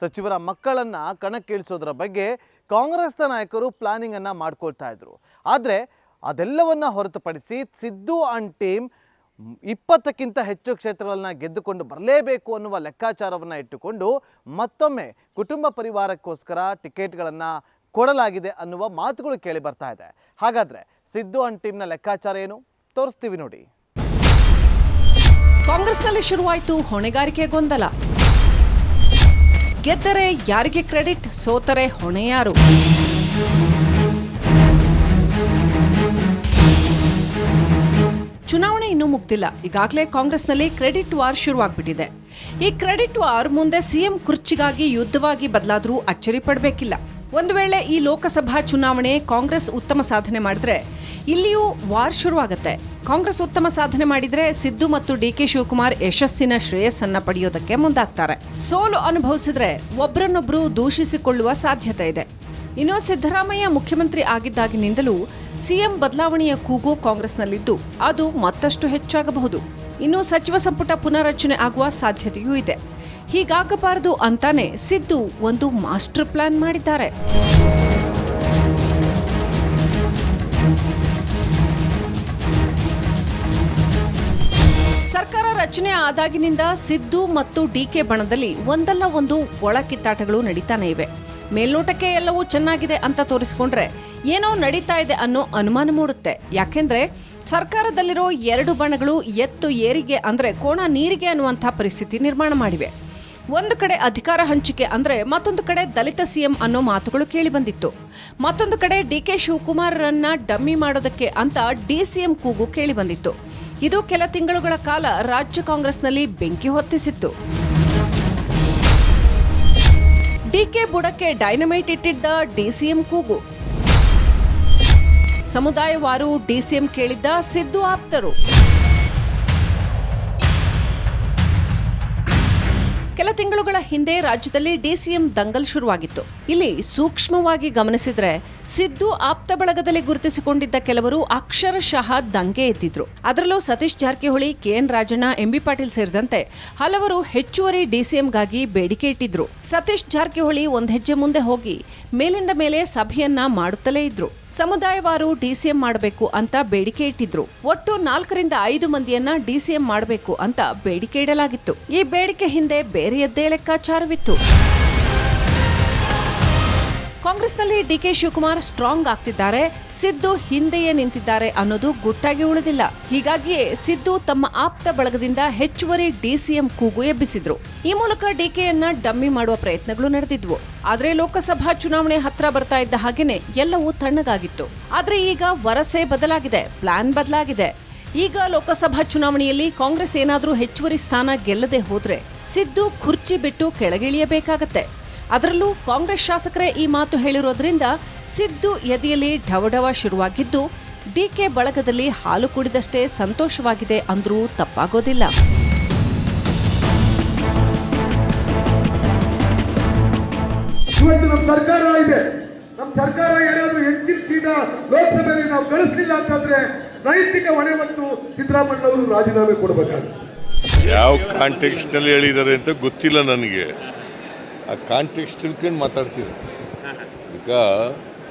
ಸಚಿವರ ಮಕ್ಕಳನ್ನು ಕಣಕ್ಕಿಳಿಸೋದ್ರ ಬಗ್ಗೆ ಕಾಂಗ್ರೆಸ್ನ ನಾಯಕರು ಪ್ಲಾನಿಂಗನ್ನು ಮಾಡ್ಕೊಳ್ತಾ ಇದ್ರು. ಆದರೆ ಅದೆಲ್ಲವನ್ನ ಹೊರತುಪಡಿಸಿ ಸಿದ್ದು ಅಂಡ್ ಟೀಮ್ 20ಕ್ಕಿಂತ ಹೆಚ್ಚು ಕ್ಷೇತ್ರಗಳನ್ನ ಗೆದ್ದುಕೊಂಡು ಬರಲೇಬೇಕು ಅನ್ನುವ ಲೆಕ್ಕಾಚಾರವನ್ನು ಇಟ್ಟುಕೊಂಡು ಮತ್ತೊಮ್ಮೆ ಕುಟುಂಬ ಪರಿವಾರಕ್ಕೋಸ್ಕರ ಟಿಕೆಟ್ಗಳನ್ನು ಕೊಡಲಾಗಿದೆ ಅನ್ನುವ ಮಾತುಗಳು ಕೇಳಿ ಬರ್ತಾ ಇದೆ. ಹಾಗಾದರೆ ಸಿದ್ದು ಅಂಡ್ ಟೀಮ್ನ ಲೆಕ್ಕಾಚಾರ ಏನು ತೋರಿಸ್ತೀವಿ ನೋಡಿ. ಕಾಂಗ್ರೆಸ್ನಲ್ಲಿ ಶುರುವಾಯಿತು ಹೊಣೆಗಾರಿಕೆ ಗೊಂದಲ. ಗೆದ್ದರೆ ಯಾರಿಗೆ ಕ್ರೆಡಿಟ್, ಸೋತರೆ ಹೊಣೆ ಯಾರು? ಚುನಾವಣೆ ಇನ್ನೂ ಮುಗ್ದಿಲ್ಲ. ಈಗಾಗಲೇ ಕಾಂಗ್ರೆಸ್ನಲ್ಲಿ ಕ್ರೆಡಿಟ್ ವಾರ್ ಶುರುವಾಗ್ಬಿಟ್ಟಿದೆ. ಈ ಕ್ರೆಡಿಟ್ ವಾರ್ ಮುಂದೆ ಸಿಎಂ ಕುರ್ಚಿಗಾಗಿ ಯುದ್ಧವಾಗಿ ಬದಲಾದರೂ ಅಚ್ಚರಿ ಪಡಬೇಕಿಲ್ಲ. ಒಂದು ವೇಳೆ ಈ ಲೋಕಸಭಾ ಚುನಾವಣೆ ಕಾಂಗ್ರೆಸ್ ಉತ್ತಮ ಸಾಧನೆ ಮಾಡಿದ್ರೆ ಇಲ್ಲಿಯೂ ವಾರ್ ಶುರುವಾಗುತ್ತೆ. ಕಾಂಗ್ರೆಸ್ ಉತ್ತಮ ಸಾಧನೆ ಮಾಡಿದ್ರೆ ಸಿದ್ದು ಮತ್ತು ಡಿಕೆ ಶಿವಕುಮಾರ್ ಯಶಸ್ಸಿನ ಶ್ರೇಯಸ್ಸನ್ನ ಪಡೆಯೋದಕ್ಕೆ ಮುಂದಾಗ್ತಾರೆ. ಸೋಲು ಅನುಭವಿಸಿದ್ರೆ ಒಬ್ಬರನ್ನೊಬ್ಬರು ದೂಷಿಸಿಕೊಳ್ಳುವ ಸಾಧ್ಯತೆ ಇದೆ. ಇನ್ನು ಸಿದ್ದರಾಮಯ್ಯ ಮುಖ್ಯಮಂತ್ರಿ ಆಗಿದ್ದಾಗಿನಿಂದಲೂ ಸಿಎಂ ಬದಲಾವಣೆಯ ಕೂಗು ಕಾಂಗ್ರೆಸ್ನಲ್ಲಿದ್ದು ಅದು ಮತ್ತಷ್ಟು ಹೆಚ್ಚಾಗಬಹುದು. ಇನ್ನು ಸಚಿವ ಸಂಪುಟ ಪುನರ್ರಚನೆ ಆಗುವ ಸಾಧ್ಯತೆಯೂ ಇದೆ. ಹೀಗಾಗಬಾರದು ಅಂತಾನೆ ಸಿದ್ದು ಒಂದು ಮಾಸ್ಟರ್ ಪ್ಲಾನ್ ಮಾಡಿದ್ದಾರೆ. ಸರ್ಕಾರ ರಚನೆ ಆದಾಗಿನಿಂದ ಸಿದ್ದು ಮತ್ತು ಡಿಕೆ ಬಣದಲ್ಲಿ ಒಂದಲ್ಲ ಒಂದು ಒಳ ಕಿತ್ತಾಟಗಳು ನಡೀತಾನೆ ಇವೆ. ಮೇಲ್ನೋಟಕ್ಕೆ ಎಲ್ಲವೂ ಚೆನ್ನಾಗಿದೆ ಅಂತ ತೋರಿಸಿಕೊಂಡ್ರೆ ಏನೋ ನಡೀತಾ ಇದೆ ಅನ್ನೋ ಅನುಮಾನ ಮೂಡುತ್ತೆ. ಯಾಕೆಂದ್ರೆ ಸರ್ಕಾರದಲ್ಲಿರೋ ಎರಡು ಬಣಗಳು ಎತ್ತು ಏರಿಗೆ ಅಂದ್ರೆ ಕೋಣ ನೀರಿಗೆ ಅನ್ನುವಂಥ ಪರಿಸ್ಥಿತಿ ನಿರ್ಮಾಣ ಮಾಡಿವೆ. ಒಂದು ಕಡೆ ಅಧಿಕಾರ ಹಂಚಿಕೆ ಅಂದ್ರೆ ಮತ್ತೊಂದು ಕಡೆ ದಲಿತ ಸಿಎಂ ಅನ್ನೋ ಮಾತುಗಳು ಕೇಳಿ ಬಂದಿತ್ತು. ಮತ್ತೊಂದು ಕಡೆ ಡಿಕೆ ಶಿವಕುಮಾರ್ರನ್ನ ಡಮ್ಮಿ ಮಾಡೋದಕ್ಕೆ ಅಂತ ಡಿಸಿಎಂ ಕೂಗು ಕೇಳಿ ಬಂದಿತ್ತು. ಇದು ಕೆಲ ತಿಂಗಳುಗಳ ಕಾಲ ರಾಜ್ಯ ಕಾಂಗ್ರೆಸ್ನಲ್ಲಿ ಬೆಂಕಿ ಹೊತ್ತಿಸಿತ್ತು. ಡಿಕೆ ಬುಡಕ್ಕೆ ಡೈನಮೈಟ್ ಇಟ್ಟಿದ್ದ ಡಿಸಿಎಂ ಕೂಗು. ಸಮುದಾಯವಾರು ಡಿಸಿಎಂ ಕೇಳಿದ್ದ ಸಿದ್ದು ಆಪ್ತರು. ಕೆಲ ತಿಂಗಳುಗಳ ಹಿಂದೆ ರಾಜ್ಯದಲ್ಲಿ ಡಿಸಿಎಂ ದಂಗಲ್ ಶುರುವಾಗಿತ್ತು. ಇಲ್ಲಿ ಸೂಕ್ಷ್ಮವಾಗಿ ಗಮನಿಸಿದ್ರೆ ಸಿದ್ದು ಆಪ್ತ ಬಳಗದಲ್ಲಿ ಗುರುತಿಸಿಕೊಂಡಿದ್ದ ಕೆಲವರು ಅಕ್ಷರಶಃ ದಂಗೆ ಎದ್ದಿದ್ರು. ಅದರಲ್ಲೂ ಸತೀಶ್ ಜಾರಕಿಹೊಳಿ, ಕೆಎನ್ ರಾಜಣ್ಣ, ಎಂಬಿ ಪಾಟೀಲ್ ಸೇರಿದಂತೆ ಹಲವರು ಹೆಚ್ಚುವರಿ ಡಿಸಿಎಂಗಾಗಿ ಬೇಡಿಕೆ ಇಟ್ಟಿದ್ರು. ಸತೀಶ್ ಜಾರಕಿಹೊಳಿ ಒಂದ್ ಹೆಜ್ಜೆ ಮುಂದೆ ಹೋಗಿ ಮೇಲಿಂದ ಮೇಲೆ ಸಭೆಯನ್ನ ಮಾಡುತ್ತಲೇ ಇದ್ರು. ಸಮುದಾಯವಾರು ಡಿಸಿಎಂ ಮಾಡಬೇಕು ಅಂತ ಬೇಡಿಕೆ ಇಟ್ಟಿದ್ರು. ಒಟ್ಟು 4ರಿಂದ 5 ಮಂದಿಯನ್ನ ಡಿಸಿಎಂ ಮಾಡಬೇಕು ಅಂತ ಬೇಡಿಕೆ ಇಡಲಾಗಿತ್ತು. ಈ ಬೇಡಿಕೆ ಹಿಂದೆ ಬೇರೆಯದ್ದೇ ಲೆಕ್ಕಾಚಾರವಿತ್ತು. ಕಾಂಗ್ರೆಸ್ನಲ್ಲಿ ಡಿಕೆ ಶಿವಕುಮಾರ್ ಸ್ಟ್ರಾಂಗ್ ಆಗ್ತಿದ್ದಾರೆ, ಸಿದ್ದು ಹಿಂದೆಯೇ ನಿಂತಿದ್ದಾರೆ ಅನ್ನೋದು ಗುಟ್ಟಾಗಿ ಉಳಿದಿಲ್ಲ. ಹೀಗಾಗಿಯೇ ಸಿದ್ದು ತಮ್ಮ ಆಪ್ತ ಬಳಗದಿಂದ ಹೆಚ್ಚುವರಿ ಡಿಸಿಎಂ ಕೂಗು ಎಬ್ಬಿಸಿದ್ರು. ಈ ಮೂಲಕ ಡಿಕೆಯನ್ನ ಡಮ್ಮಿ ಮಾಡುವ ಪ್ರಯತ್ನಗಳು ನಡೆದಿದ್ವು. ಆದ್ರೆ ಲೋಕಸಭಾ ಚುನಾವಣೆ ಹತ್ರ ಬರ್ತಾ ಇದ್ದ ಹಾಗೇನೆ ಎಲ್ಲವೂ ತಣ್ಣಗಾಗಿತ್ತು. ಆದ್ರೆ ಈಗ ವರಸೆ ಬದಲಾಗಿದೆ, ಪ್ಲಾನ್ ಬದಲಾಗಿದೆ. ಈಗ ಲೋಕಸಭಾ ಚುನಾವಣೆಯಲ್ಲಿ ಕಾಂಗ್ರೆಸ್ ಏನಾದರೂ ಹೆಚ್ಚುವರಿ ಸ್ಥಾನ ಗೆಲ್ಲದೆ ಹೋದ್ರೆ ಸಿದ್ದು ಕುರ್ಚಿ ಬಿಟ್ಟು ಕೆಳಗಿಳಿಯಬೇಕಾಗತ್ತೆ. ಅದರಲ್ಲೂ ಕಾಂಗ್ರೆಸ್ ಶಾಸಕರೇ ಈ ಮಾತು ಹೇಳಿರೋದ್ರಿಂದ ಸಿದ್ದು ಎದೆಯಲ್ಲಿ ಢವಢವ ಶುರುವಾಗಿದ್ದು ಡಿಕೆ ಬಳಗದಲ್ಲಿ ಹಾಲು ಕುಡಿದಷ್ಟೇ ಸಂತೋಷವಾಗಿದೆ ಅಂದ್ರೂ ತಪ್ಪಾಗೋದಿಲ್ಲ. ಇವತ್ತು ನಮ್ಮ ಸರ್ಕಾರ ಇದೆ. ನಮ್ಮ ಸರ್ಕಾರ ಏನಾದರೂ ಹೆಚ್ಚಿನ ಸೀಟ ಲೋಕಸಭೆಯಲ್ಲಿ ನಾವು ಗಳಿಸಲಿಲ್ಲ ಅಂತಂದ್ರೆ ನೈತಿಕ ಹೊಣೆ ಮತ್ತು ಸಿದ್ದರಾಮಯ್ಯನವರು ರಾಜೀನಾಮೆ ಕೊಡಬೇಕಾಗುತ್ತೆ. ಯಾವ ಕಾಂಟೆಕ್ಸ್ಟ್ ನಲ್ಲಿ ಹೇಳಿದ್ದಾರೆ ಅಂತ ಗೊತ್ತಿಲ್ಲ ನನಗೆ. ಆ ಕಾಂಟೆಕ್ಸ್ಟ್ ತಿಳ್ಕೊಂಡು ಮಾತಾಡ್ತೀರಿ. ಈಗ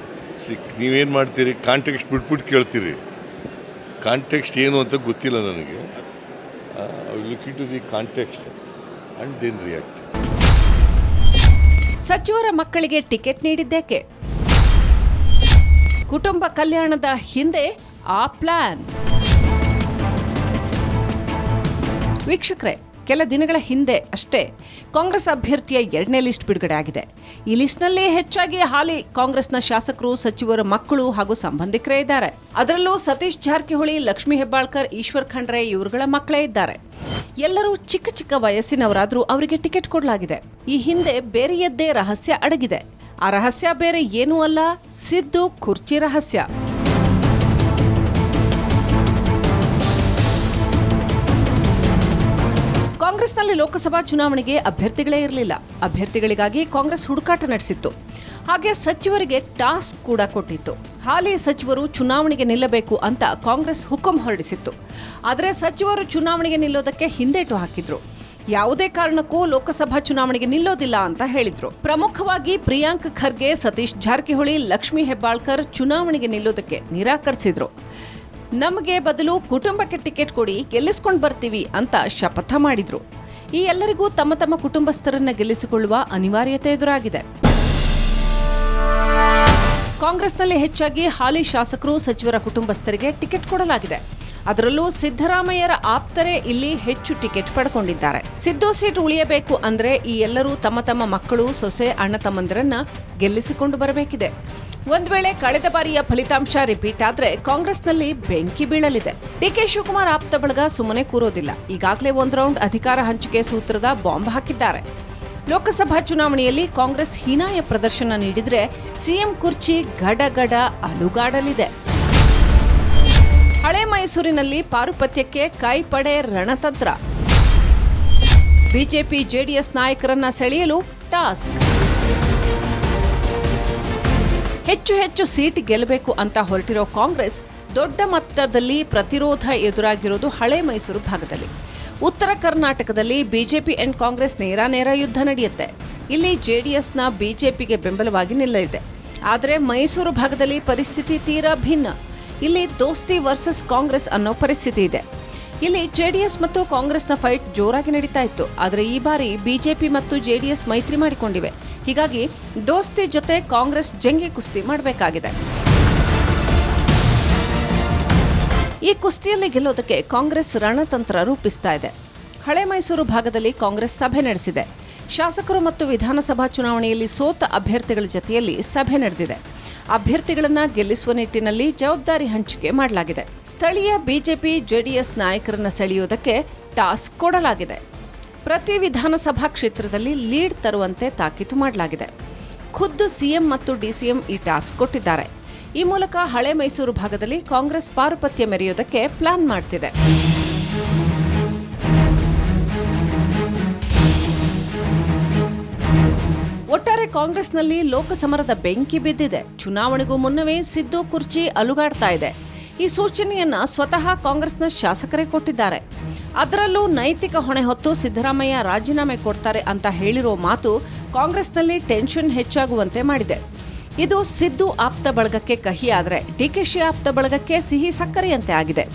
ನೀವೇನು ಮಾಡ್ತೀರಿ, ಕಾಂಟೆಕ್ಸ್ಟ್ ಬಿಟ್ಬಿಟ್ಟು ಕೇಳ್ತೀರಿ. ಕಾಂಟೆಕ್ಸ್ಟ್ ಏನು ಅಂತ ಗೊತ್ತಿಲ್ಲ ನನಗೆ. Look into the context and then react. ಸಚಿವರ ಮಕ್ಕಳಿಗೆ ಟಿಕೆಟ್ ನೀಡಿದ್ದೇಕೆ? ಕುಟುಂಬ ಕಲ್ಯಾಣದ ಹಿಂದೆ ಆ ಪ್ಲಾನ್. ವೀಕ್ಷಕರೇ, ಕೆಲ ದಿನಗಳ ಹಿಂದೆ ಅಷ್ಟೇ ಕಾಂಗ್ರೆಸ್ ಅಭ್ಯರ್ಥಿಯ 2ನೇ ಲಿಸ್ಟ್ ಬಿಡುಗಡೆ ಆಗಿದೆ. ಈ ಲಿಸ್ಟ್ನಲ್ಲಿ ಹೆಚ್ಚಾಗಿ ಹಾಲಿ ಕಾಂಗ್ರೆಸ್ನ ಶಾಸಕರು, ಸಚಿವರ ಮಕ್ಕಳು ಹಾಗೂ ಸಂಬಂಧಿಕರೇ ಇದ್ದಾರೆ. ಅದರಲ್ಲೂ ಸತೀಶ್ ಜಾರಕಿಹೊಳಿ, ಲಕ್ಷ್ಮೀ ಹೆಬ್ಬಾಳ್ಕರ್, ಈಶ್ವರ್ ಖಂಡ್ರೆ ಇವರುಗಳ ಮಕ್ಕಳೇ ಇದ್ದಾರೆ. ಎಲ್ಲರೂ ಚಿಕ್ಕ ಚಿಕ್ಕ ವಯಸ್ಸಿನವರಾದರೂ ಅವರಿಗೆ ಟಿಕೆಟ್ ಕೊಡಲಾಗಿದೆ. ಈ ಹಿಂದೆ ಬೇರೆಯದ್ದೇ ರಹಸ್ಯ ಅಡಗಿದೆ. ಆ ರಹಸ್ಯ ಬೇರೆ ಏನೂ ಅಲ್ಲ, ಸಿದ್ದು ಕುರ್ಚಿ ರಹಸ್ಯ. ಕಾಂಗ್ರೆಸ್ನಲ್ಲಿ ಲೋಕಸಭಾ ಚುನಾವಣೆಗೆ ಅಭ್ಯರ್ಥಿಗಳೇ ಇರಲಿಲ್ಲ. ಅಭ್ಯರ್ಥಿಗಳಿಗಾಗಿ ಕಾಂಗ್ರೆಸ್ ಹುಡುಕಾಟ ನಡೆಸಿತ್ತು. ಹಾಗೆ ಸಚಿವರಿಗೆ ಟಾಸ್ಕ್ ಕೂಡ ಕೊಟ್ಟಿತ್ತು. ಹಾಲಿ ಸಚಿವರು ಚುನಾವಣೆಗೆ ನಿಲ್ಲಬೇಕು ಅಂತ ಕಾಂಗ್ರೆಸ್ ಹುಕುಂ ಹೊರಡಿಸಿತ್ತು. ಆದರೆ ಸಚಿವರು ಚುನಾವಣೆಗೆ ನಿಲ್ಲೋದಕ್ಕೆ ಹಿಂದೇಟು ಹಾಕಿದ್ರು. ಯಾವುದೇ ಕಾರಣಕ್ಕೂ ಲೋಕಸಭಾ ಚುನಾವಣೆಗೆ ನಿಲ್ಲೋದಿಲ್ಲ ಅಂತ ಹೇಳಿದ್ರು. ಪ್ರಮುಖವಾಗಿ ಪ್ರಿಯಾಂಕ್ ಖರ್ಗೆ, ಸತೀಶ್ ಜಾರಕಿಹೊಳಿ, ಲಕ್ಷ್ಮೀ ಹೆಬ್ಬಾಳ್ಕರ್ ಚುನಾವಣೆಗೆ ನಿಲ್ಲೋದಕ್ಕೆ ನಿರಾಕರಿಸಿದ್ರು. ನಮಗೆ ಬದಲು ಕುಟುಂಬಕ್ಕೆ ಟಿಕೆಟ್ ಕೊಡಿ, ಗೆಲ್ಲಿಸ್ಕೊಂಡು ಬರ್ತೀವಿ ಅಂತ ಶಪಥ ಮಾಡಿದ್ರು. ಈ ಎಲ್ಲರಿಗೂ ತಮ್ಮ ತಮ್ಮ ಕುಟುಂಬಸ್ಥರನ್ನ ಗೆಲ್ಲಿಸಿಕೊಳ್ಳುವ ಅನಿವಾರ್ಯತೆ ಎದುರಾಗಿದೆ. ಕಾಂಗ್ರೆಸ್ನಲ್ಲಿ ಹೆಚ್ಚಾಗಿ ಹಾಲಿ ಶಾಸಕರು, ಸಚಿವರ ಕುಟುಂಬಸ್ಥರಿಗೆ ಟಿಕೆಟ್ ಕೊಡಲಾಗಿದೆ. ಅದರಲ್ಲೂ ಸಿದ್ದರಾಮಯ್ಯರ ಆಪ್ತರೇ ಇಲ್ಲಿ ಹೆಚ್ಚು ಟಿಕೆಟ್ ಪಡ್ಕೊಂಡಿದ್ದಾರೆ. ಸಿದ್ದು ಸೀಟ್ ಉಳಿಯಬೇಕು ಅಂದ್ರೆ ಈ ಎಲ್ಲರೂ ತಮ್ಮ ತಮ್ಮ ಮಕ್ಕಳು, ಸೊಸೆ, ಅಣ್ಣ ತಮ್ಮಂದಿರನ್ನ ಗೆಲ್ಲಿಸಿಕೊಂಡು ಬರಬೇಕಿದೆ. ಒಂದ್ ವೇಳೆ ಕಳೆದ ಬಾರಿಯ ಫಲಿತಾಂಶ ರಿಪೀಟ್ ಆದ್ರೆ ಕಾಂಗ್ರೆಸ್ನಲ್ಲಿ ಬೆಂಕಿ ಬೀಳಲಿದೆ. ಡಿಕೆ ಶಿವಕುಮಾರ್ ಆಪ್ತ ಬಳಗ ಸುಮ್ಮನೆ ಕೂರೋದಿಲ್ಲ. ಈಗಾಗಲೇ ಒಂದು ರೌಂಡ್ ಅಧಿಕಾರ ಹಂಚಿಕೆ ಸೂತ್ರದ ಬಾಂಬ್ ಹಾಕಿದ್ದಾರೆ. ಲೋಕಸಭಾ ಚುನಾವಣೆಯಲ್ಲಿ ಕಾಂಗ್ರೆಸ್ ಹೀನಾಯ ಪ್ರದರ್ಶನ ನೀಡಿದ್ರೆ ಸಿಎಂ ಕುರ್ಚಿ ಗಡಗಡ ಅಲುಗಾಡಲಿದೆ. ಹಳೆ ಮೈಸೂರಿನಲ್ಲಿ ಪಾರುಪತ್ಯಕ್ಕೆ ಕೈಪಡೆ ರಣತಂತ್ರ. ಬಿಜೆಪಿ ಜೆಡಿಎಸ್ ನಾಯಕರನ್ನ ಸೆಳೆಯಲು ಟಾಸ್ಕ್. ಹೆಚ್ಚು ಹೆಚ್ಚು ಸೀಟ್ ಗೆಲ್ಲಬೇಕು ಅಂತ ಹೊರಟಿರೋ ಕಾಂಗ್ರೆಸ್ ದೊಡ್ಡ ಮಟ್ಟದಲ್ಲಿ ಪ್ರತಿರೋಧ ಎದುರಾಗಿರೋದು ಹಳೆ ಮೈಸೂರು ಭಾಗದಲ್ಲಿ. ಉತ್ತರ ಕರ್ನಾಟಕದಲ್ಲಿ ಬಿಜೆಪಿ ಅಂಡ್ ಕಾಂಗ್ರೆಸ್ ನೇರ ಯುದ್ಧ ನಡೆಯುತ್ತೆ. ಇಲ್ಲಿ ಜೆಡಿಎಸ್ನ ಬಿಜೆಪಿಗೆ ಬೆಂಬಲವಾಗಿ ನಿಲ್ಲಲಿದೆ. ಆದರೆ ಮೈಸೂರು ಭಾಗದಲ್ಲಿ ಪರಿಸ್ಥಿತಿ ತೀರಾ ಭಿನ್ನ. ಇಲ್ಲಿ ದೋಸ್ತಿ ವರ್ಸಸ್ ಕಾಂಗ್ರೆಸ್ ಅನ್ನೋ ಪರಿಸ್ಥಿತಿ ಇದೆ. ಇಲ್ಲಿ ಜೆಡಿಎಸ್ ಮತ್ತು ಕಾಂಗ್ರೆಸ್ನ ಫೈಟ್ ಜೋರಾಗಿ ನಡೀತಾ ಇತ್ತು. ಆದರೆ ಈ ಬಾರಿ ಬಿಜೆಪಿ ಮತ್ತು ಜೆಡಿಎಸ್ ಮೈತ್ರಿ ಮಾಡಿಕೊಂಡಿವೆ. ಹೀಗಾಗಿ ದೋಸ್ತಿ ಜೊತೆ ಕಾಂಗ್ರೆಸ್ ಜಂಗಿ ಕುಸ್ತಿ ಮಾಡಬೇಕಾಗಿದೆ. ಈ ಕುಸ್ತಿಯಲ್ಲಿ ಗೆಲ್ಲೋದಕ್ಕೆ ಕಾಂಗ್ರೆಸ್ ರಣತಂತ್ರ ರೂಪಿಸ್ತಾ ಇದೆ. ಹಳೆ ಮೈಸೂರು ಭಾಗದಲ್ಲಿ ಕಾಂಗ್ರೆಸ್ ಸಭೆ ನಡೆಸಿದೆ. ಶಾಸಕರು ಮತ್ತು ವಿಧಾನಸಭಾ ಚುನಾವಣೆಯಲ್ಲಿ ಸೋತ ಅಭ್ಯರ್ಥಿಗಳ ಜೊತೆಯಲ್ಲಿ ಸಭೆ ನಡೆದಿದೆ. ಅಭ್ಯರ್ಥಿಗಳನ್ನ ಗೆಲ್ಲಿಸುವ ನಿಟ್ಟಿನಲ್ಲಿ ಜವಾಬ್ದಾರಿ ಹಂಚಿಕೆ ಮಾಡಲಾಗಿದೆ. ಸ್ಥಳೀಯ ಬಿಜೆಪಿ ಜೆಡಿಎಸ್ ನಾಯಕರನ್ನ ಸೆಳೆಯುವುದಕ್ಕೆ ಟಾಸ್ಕ್ ಕೊಡಲಾಗಿದೆ. ಪ್ರತಿ ವಿಧಾನಸಭಾ ಕ್ಷೇತ್ರದಲ್ಲಿ ಲೀಡ್ ತರುವಂತೆ ತಾಕೀತು ಮಾಡಲಾಗಿದೆ. ಖುದ್ದು ಸಿಎಂ ಮತ್ತು ಡಿಸಿಎಂ ಈ ಟಾಸ್ಕ್ ಕೊಟ್ಟಿದ್ದಾರೆ. ಈ ಮೂಲಕ ಹಳೆ ಮೈಸೂರು ಭಾಗದಲ್ಲಿ ಕಾಂಗ್ರೆಸ್ ಪಾರುಪತ್ಯ ಮೆರೆಯೋದಕ್ಕೆ ಪ್ಲಾನ್ ಮಾಡ್ತಿದೆ. ಒಟ್ಟಾರೆ ಕಾಂಗ್ರೆಸ್ನಲ್ಲಿ ಲೋಕಸಮರದ ಬೆಂಕಿ ಬಿದ್ದಿದೆ. ಚುನಾವಣೆಗೂ ಮುನ್ನವೇ ಸಿದ್ದು ಕುರ್ಚಿ ಅಲುಗಾಡ್ತಾ ಇದೆ. ಈ ಸೂಚನೆಯನ್ನ ಸ್ವತಃ ಕಾಂಗ್ರೆಸ್ನ ಶಾಸಕರೇ ಕೊಟ್ಟಿದ್ದಾರೆ. ಅದರಲ್ಲೂ ನೈತಿಕ ಹೊಣೆ ಹೊತ್ತು ಸಿದ್ದರಾಮಯ್ಯ ರಾಜೀನಾಮೆ ಕೊಡ್ತಾರೆ ಅಂತ ಹೇಳಿರೋ ಮಾತು ಕಾಂಗ್ರೆಸ್ನಲ್ಲಿ ಟೆನ್ಷನ್ ಹೆಚ್ಚಾಗುವಂತೆ ಮಾಡಿದೆ. ಇದು ಸಿದ್ದು ಆಪ್ತ ಬಳಗಕ್ಕೆ ಕಹಿಯಾದರೆ ಡಿಕೆಶಿ ಆಪ್ತ ಬಳಗಕ್ಕೆ ಸಿಹಿ ಸಕ್ಕರೆಯಂತೆ ಆಗಿದೆ.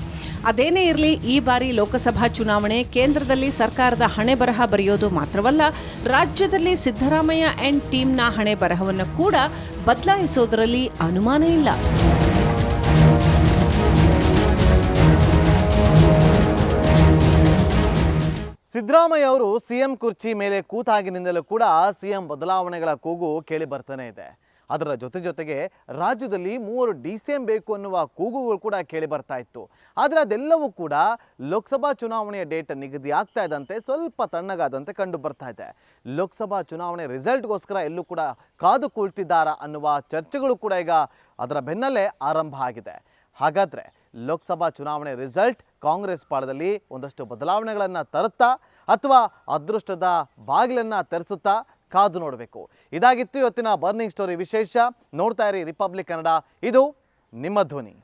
ಅದೇನೇ ಇರಲಿ, ಈ ಬಾರಿ ಲೋಕಸಭಾ ಚುನಾವಣೆ ಕೇಂದ್ರದಲ್ಲಿ ಸರ್ಕಾರದ ಹಣೆ ಬರಹ ಬರೆಯೋದು ಮಾತ್ರವಲ್ಲ, ರಾಜ್ಯದಲ್ಲಿ ಸಿದ್ದರಾಮಯ್ಯ ಅಂಡ್ ಟೀಮ್ನ ಹಣೆ ಬರಹವನ್ನು ಕೂಡ ಬದಲಾಯಿಸೋದರಲ್ಲಿ ಅನುಮಾನ ಇಲ್ಲ. ಸಿದ್ದರಾಮಯ್ಯ ಅವರು ಸಿಎಂ ಕುರ್ಚಿ ಮೇಲೆ ಕೂತಾಗಿನಿಂದಲೂ ಕೂಡ ಸಿಎಂ ಬದಲಾವಣೆಗಳ ಕೂಗು ಕೇಳಿ ಬರ್ತಾನೆ ಇದೆ. ಅದರ ಜೊತೆಗೆ ರಾಜ್ಯದಲ್ಲಿ 3 ಡಿಸಿಎಂ ಬೇಕು ಅನ್ನುವ ಕೂಗುಗಳು ಕೂಡ ಕೇಳಿ ಬರ್ತಾ ಇತ್ತು. ಆದರೆ ಅದೆಲ್ಲವೂ ಕೂಡ ಲೋಕಸಭಾ ಚುನಾವಣೆಯ ಡೇಟ್ ನಿಗದಿ ಆಗ್ತಾ ಇದ್ದಂತೆ ಸ್ವಲ್ಪ ತಣ್ಣಗಾದಂತೆ ಕಂಡು ಬರ್ತಾ ಇದೆ. ಲೋಕಸಭಾ ಚುನಾವಣೆ ರಿಸಲ್ಟ್ಗೋಸ್ಕರ ಎಲ್ಲೂ ಕೂಡ ಕಾದು ಕುಳಿತಿದ್ದಾರಾ ಅನ್ನುವ ಚರ್ಚೆಗಳು ಕೂಡ ಈಗ ಅದರ ಬೆನ್ನಲ್ಲೇ ಆರಂಭ ಆಗಿದೆ. ಹಾಗಾದರೆ ಲೋಕಸಭಾ ಚುನಾವಣೆ ರಿಸಲ್ಟ್ ಕಾಂಗ್ರೆಸ್ ಪಾಳದಲ್ಲಿ ಒಂದಷ್ಟು ಬದಲಾವಣೆಗಳನ್ನು ತರುತ್ತಾ ಅಥವಾ ಅದೃಷ್ಟದ ಬಾಗಿಲನ್ನು ತೆರೆಸುತ್ತಾ ಕಾದು ನೋಡಬೇಕು. ಇದಾಗಿತ್ತು ಇವತ್ತಿನ ಬರ್ನಿಂಗ್ ಸ್ಟೋರಿ ವಿಶೇಷ. ನೋಡ್ತಾ ಇರಿ ರಿಪಬ್ಲಿಕ್ ಕನ್ನಡ, ಇದು ನಿಮ್ಮ ಧ್ವನಿ.